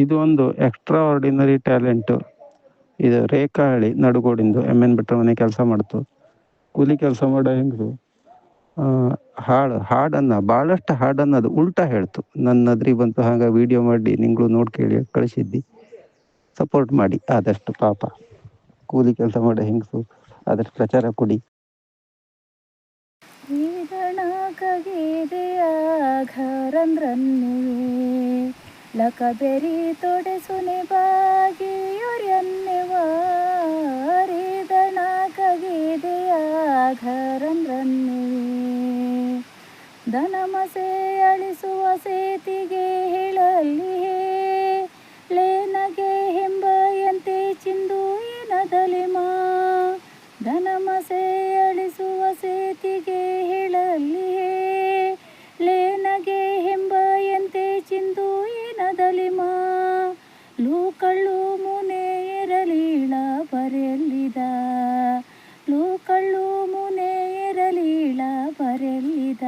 ಇದು ಒಂದು extra ordinary talent. ಇದು ರೇಖಾ ಹಳಿ ನಡುಗೋಡಿಂದು MN ಭಟ್ರ ಮನೆ ಕೆಲಸ ಮಾಡ್ತು. ಕೂಲಿ ಕೆಲಸ ಮಾಡೋ ಹೆಂಗರು ಹಾಡನ್ನು ಭಾಳಷ್ಟು ಹಾಡನ್ನು ಅದು ಉಲ್ಟಾ ಹೇಳ್ತು. ನನ್ನ ಅದ್ರಿ ಬಂತು ಹಾಗೆ ವಿಡಿಯೋ ಮಾಡಿ ನಿಂಗಳು ನೋಡಿ ಕೇಳಿ ಕಳಿಸಿದ್ದಿ. ಸಪೋರ್ಟ್ ಮಾಡಿ ಆದಷ್ಟು. ಪಾಪ ಕೂಲಿ ಕೆಲಸ ಮಾಡೋ ಹೆಂಗಸು ಆದಷ್ಟು ಪ್ರಚಾರ ಕೊಡಿ. ಲಕಬೆರಿ ತೊಡೆಸುನೆ ಬಾಗಿಯೊರೆನ್ನೆವಾರಿದಣ ಕಗಿದೆಯ ಘರಂದ್ರನ್ನುವೆ ದನಮಸೆ ಅಳಿಸುವ ಸೇತಿಗೆ ಹೇಳಲ್ಲಿಯೇ ಲೇನಗೆ ಹೆಂಬಯಂತೆ ಚಿಂದು ಏನದಲಿಮಾ ದನಮಸೆ ಅಳಿಸುವ ಸೇತಿಗೆ ಹೇಳಲ್ಲಿಯೇ ಲೇನಗೆ ಹೆಂಬಯಂತೆ ಚಿಂದು ಏನದಲಿಮಾ ಲೂಕಳ್ಳು ಮುನೆ ಎರಲೀಳ ಬರೆಯಲ್ಲಿದ ಲೂಕಳ್ಳು ಮುನೆ ಎರಲೀಳ ಬರೆಯಲ್ಲಿದ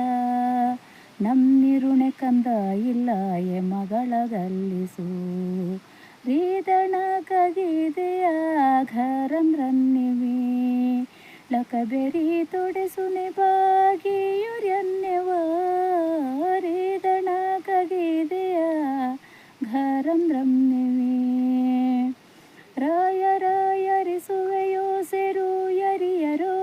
ನಮ್ಮಿರುಣೆ ಕಂದ ಇಲ್ಲ ಎ ಮಗಳಗಲ್ಲಿಸು ರೀದಣ ಕಗಿದೆಯ ಘರಂದ್ರನ್ನಿವಿ ಲಕಬೆರಿ ತೊಡೆಸುನೆ ಬಾಗಿಯೊರೆನ್ನೆವಾ ರೀದಣ ಕಗಿದೆಯ ಘರಂದ್ರನ್ನಿವಿ ರಾಯರಿಸುವೆಯೋ ಸೆರು ಯರಿಯರೋ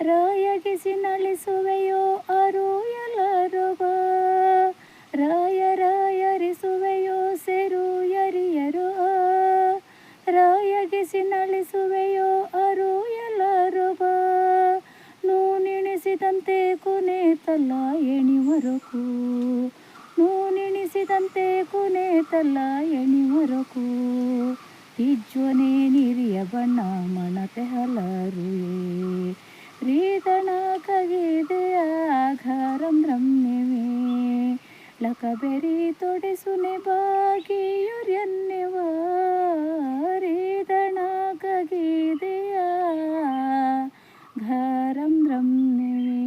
ರಾಯಗಿಸಿ ನಳಿಸುವೆಯೋ ಅರು ಎಲ್ಲರೊಬ್ಬ ರಾಯರಿಸುವೆಯೋ ಸೆರು ಯರಿಯರೋ ರಾಯಗಿಸಿ ನಳಿಸುವೆಯೋ ಅರು ಎಲ್ಲರೊಬ್ಬ ನೂನೆಣಿಸಿದಂತೆ ಕುನೇತಲ್ಲ ಎಣಿವರಕು ನೂನೆಣಿಸಿದಂತೆ ಕುನೇತಲ್ಲ ಎಣಿವರಕು ತಿಜ್ವನೇ ನೀರಿಯ ಬಣ್ಣ ಮಣತೆ ಹಲರುವೆ ರೀದಣ ಕಗಿದೆಯ ಘರಂದ್ರಮ್ನೆವೆ ಲಕಬೆರಿ ತೊಡೆಸುನೆ ಬಾಗಿಯೊರೆನ್ನೆವಾ ರೀದಣ ಕಗಿದೆಯ ಘರಂದ್ರಮ್ನೆವೆ.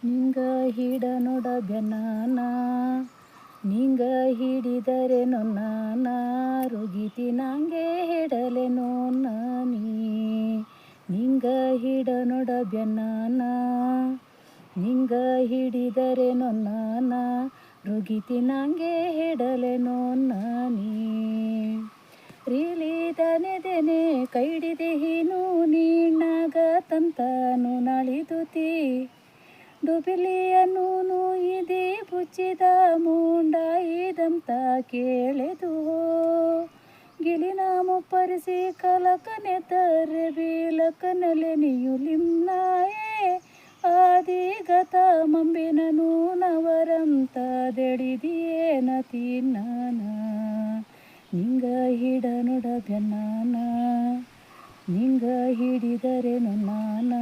ನಿಂಗ ಹಿಡ ನೋಡ ಬೆನ್ನಾನ ನಿಂಗ ಹಿಡಿದರೆ ನೊನ್ನಾನ ರುಗಿತಿ ನಂಗೆ ಹಿಡಲೆ ನೋನ್ನಾನಿ ನಿಂಗ ಹಿಡ ನೋಡ ಬೆನ್ನಾನ ನಿಂಗ ಹಿಡಿದರೆ ನೊನ್ನಾನ ರುಗಿತಿ ನಂಗೆ ಹಿಡಲೆ ನೋನ್ನಾನಿ ರೀಲಿದನೆದೆನೆ ಕೈಡಿದೆ ಹೀನು ನೀಣ್ಣಾಗ ತಂತಾನು ನಳಿದುತಿ ಡುಬಿಲಿಯನೂನು ಇದಿ ಬುಚ್ಚಿದ ಮುಂಡ ಇದಂತ ಕೇಳೆದು ಗಿಲಿನ ಮುಪ್ಪರಿಸಿ ಕಲಕನೆ ತಾರೆ ಬೀಲಕನಲೆ ನಿಯುಲಿಮ್ನಾಯೇ ಆದಿಗತ ಮಂಬಿನನು ನವರಂತ ದೆಡಿದಿಯೇನ ತಿನ್ನಾನ ನಿಂಗ ಹಿಡ ನೋಡ ಬೆನ್ನಾನ ನಿಂಗ ಹಿಡಿದರೆ ನೊನ್ನಾನ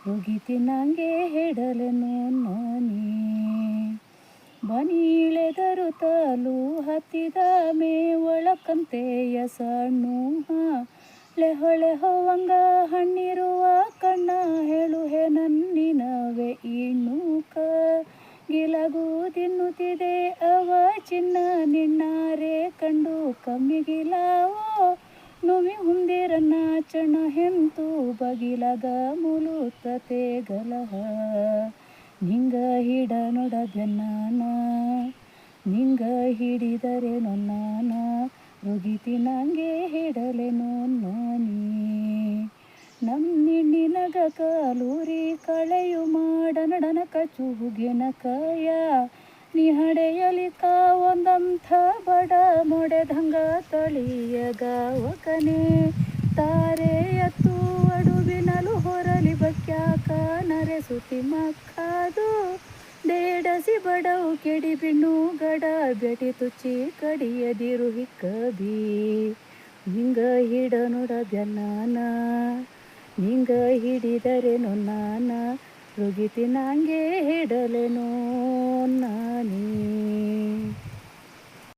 ರುಗಿತಿ ನಂಗೆ ಹಿಡಲೆ ನೋನ್ನಾನಿ ಬನೀಳೆದರು ತಾಲು ಹತ್ತಿದ ಮೇ ಒಳಕಂತೆಯ ಸಣ್ಣು ಲೆಹೊಳೆಹೊವಂಗ ಹಣ್ಣಿರುವ ಕಣ್ಣ ಹೇಳುಹೆ ನನ್ನಿನವೆ ಇನ್ನೂಕ ಗಿಲಗು ತಿನ್ನುತ್ತಿದೆ ಅವ ಚಿನ್ನ ನಿನ್ನಾರೆ ಕಂಡು ಕಮ್ಮಿಗಿಲಾವೋ ನುವಿ ಹುಂದಿರನ್ನ ಚಣ ಹೆಂತು ಬಗಿಲಗ ಮುಲುತತೆ ಗಲಹ ನಿಂಗ ಹಿಡ ನೋಡ ಬೆನ್ನಾನ ನಿಂಗ ಹಿಡಿದರೆ ನೊನ್ನಾನ ರುಗಿತಿ ನಂಗೆ ಹಿಡಲೆ ನೋನ್ನಾನಿ ನಮ್ಮಿಣ್ಣಿನಗ ಕಾಲೂರಿ ಕಳೆಯು ಮಾಡನಡನಕ ಚೂಗಿನಕಯ ನೀ ಹಡೆಯಲಿಕ ಒಂದಂಥ ಬಡ ಮೊಡೆದಂಗ ತಳಿಯಗಾವಕನೆ ತಾರೆ ಎತ್ತು ಅಡುಬಿನಲು ಹೊರಲಿ ಬಕ್ಯಾಕ ನರೆಸುತಿ ಮಕ್ಕದು ದೇಡಸಿ ಬಡವು ಕೆಡಿ ಬಿಣ್ಣು ಗಡ ಬೆಟಿ ತುಚ್ಚಿ ಕಡಿಯದಿರು ಹಿಕ್ಕಬಿ ನಿಂಗ ಹಿಡ ನೋಡ ಬೆನ್ನಾನ ನಿಂಗ ಹಿಡಿದರೆ ನೊನ್ನಾನ ರುಗಿತಿ ನಂಗೆ ಹಿಡಲೆ ನೋ